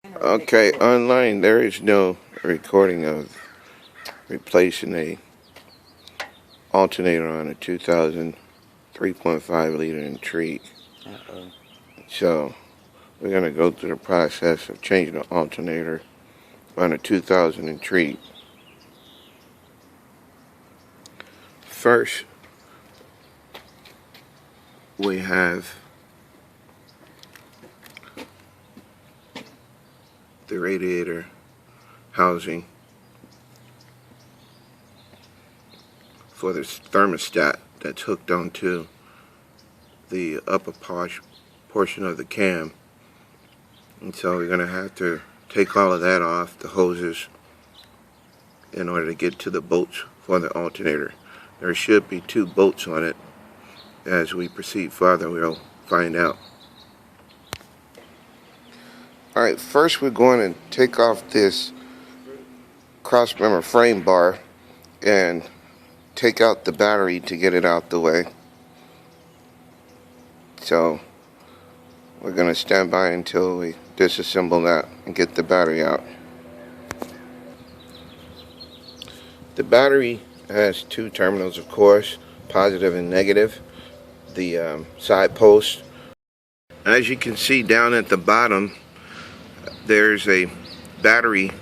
Okay, online there is no recording of replacing a alternator on a 2000 3.5 liter Intrigue. So we're going to go through the process of changing the alternator on a 2000 Intrigue. First, we have the radiator housing for this thermostat that's hooked onto the upper portion of the cam. And so we're going to have to take all of that off, the hoses, in order to get to the bolts for the alternator. There should be 2 bolts on it. As we proceed further, we'll find out. Alright, first we're going to take off this cross-member frame bar and take out the battery to get it out the way. So we're going to stand by until we disassemble that and get the battery out. The battery has 2 terminals, of course, positive and negative. The side post. As you can see down at the bottom, there's a battery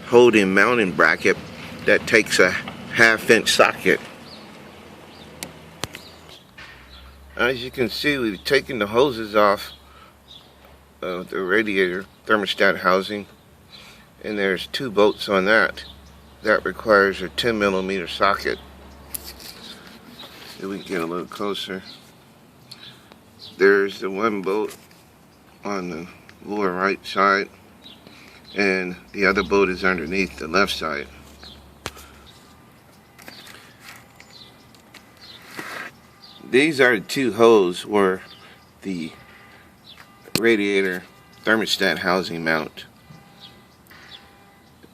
holding mounting bracket that takes a 1/2-inch socket. As you can see, we've taken the hoses off of the radiator thermostat housing, and there's 2 bolts on that. That requires a 10mm socket. So we can get a little closer. There's the 1 bolt on the lower right side, and the other bolt is underneath the left side. These are the 2 holes where the radiator thermostat housing mount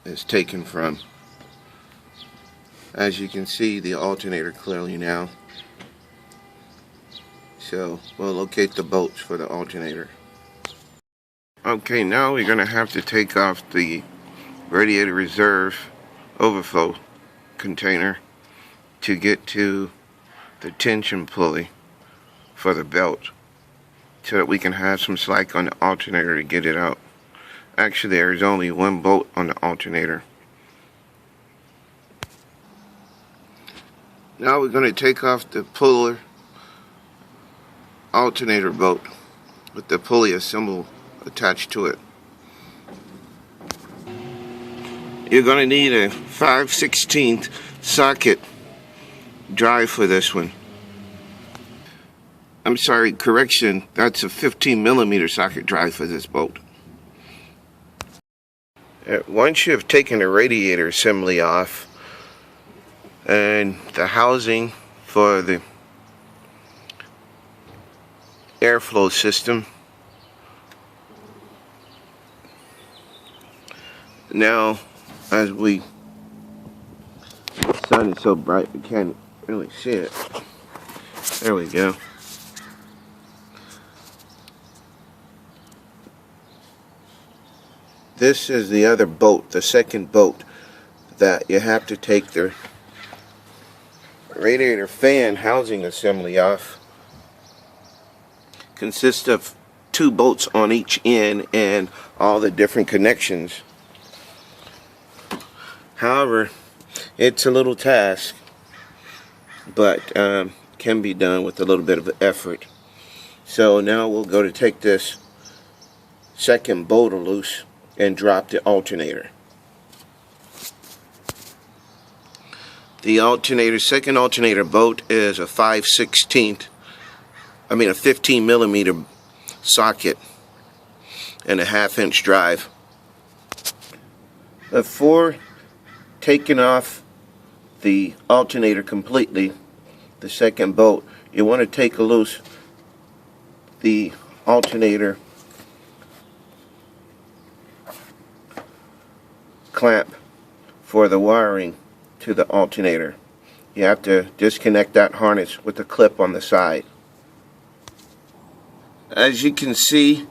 is taken from. As you can see the alternator clearly now. So we'll locate the bolts for the alternator. Okay, now we're going to have to take off the radiator reserve overflow container to get to the tension pulley for the belt, so that we can have some slack on the alternator to get it out. Actually, there is only 1 bolt on the alternator. Now we're going to take off the puller alternator bolt with the pulley assembled attached to it. You're going to need a 5/16 socket drive for this one. I'm sorry, correction, that's a 15mm socket drive for this bolt. Once you have taken the radiator assembly off and the housing for the airflow system, now as the sun is so bright we can't really see it. There we go. This is the other bolt, the second bolt, that you have to take the radiator fan housing assembly off. Consists of 2 bolts on each end and all the different connections. However, it's a little task, but can be done with a little bit of effort. So now we'll go to take this second bolt loose and drop the alternator. The second alternator bolt is a 15mm socket and a 1/2-inch drive. Before taking off the alternator completely, the second bolt, you want to take loose the alternator clamp for the wiring to the alternator. You have to disconnect that harness with the clip on the side. As you can see,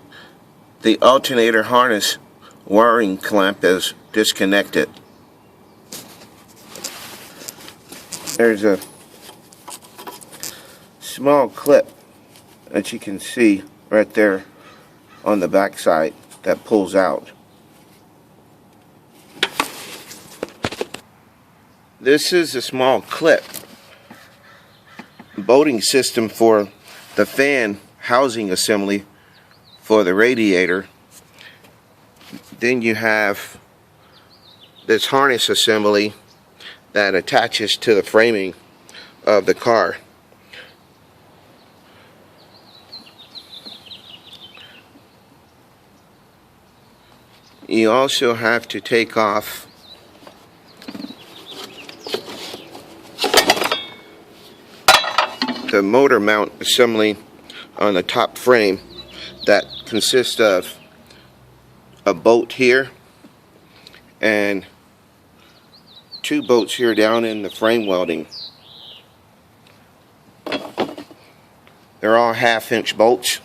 the alternator harness wiring clamp is disconnected. There's a small clip that you can see right there on the back side that pulls out. This is a small clip bolting system for the fan housing assembly for the radiator. Then you have this harness assembly that attaches to the framing of the car. You also have to take off the motor mount assembly on the top frame that consists of a bolt here and two bolts here down in the frame welding. They're all 1/2 inch bolts,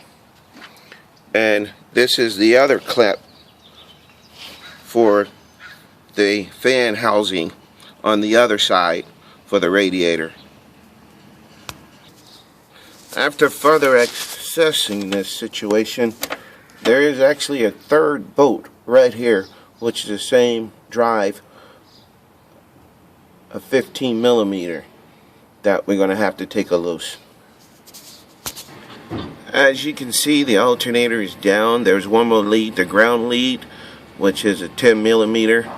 and this is the other clip for the fan housing on the other side for the radiator. After further assessing this situation, there is actually a third bolt right here, which is the same drive, a 15mm, that we're going to have to take a loose. As you can see, the alternator is down. There's one more lead, the ground lead, which is a 10mm,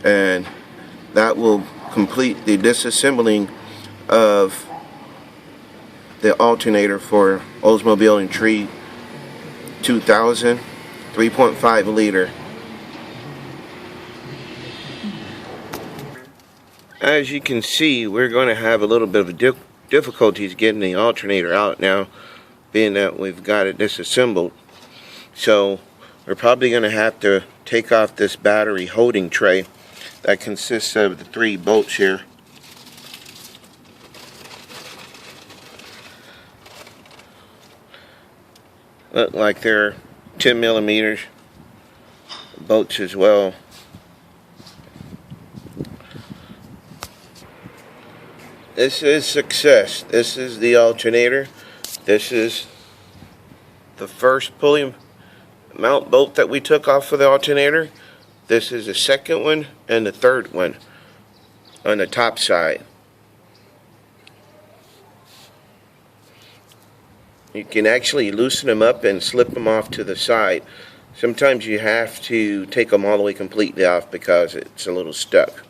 and that will complete the disassembling of the alternator for Oldsmobile Intrigue 2000 3.5 liter. As you can see, we're going to have a little bit of difficulties getting the alternator out now, being that we've got it disassembled. So we're probably going to have to take off this battery holding tray that consists of the 3 bolts here. Look like they're 10mm bolts as well. This is success. This is the alternator. This is the first pulley mount bolt that we took off of the alternator. This is the second one and the third one on the top side. You can actually loosen them up and slip them off to the side. Sometimes you have to take them all the way completely off because it's a little stuck.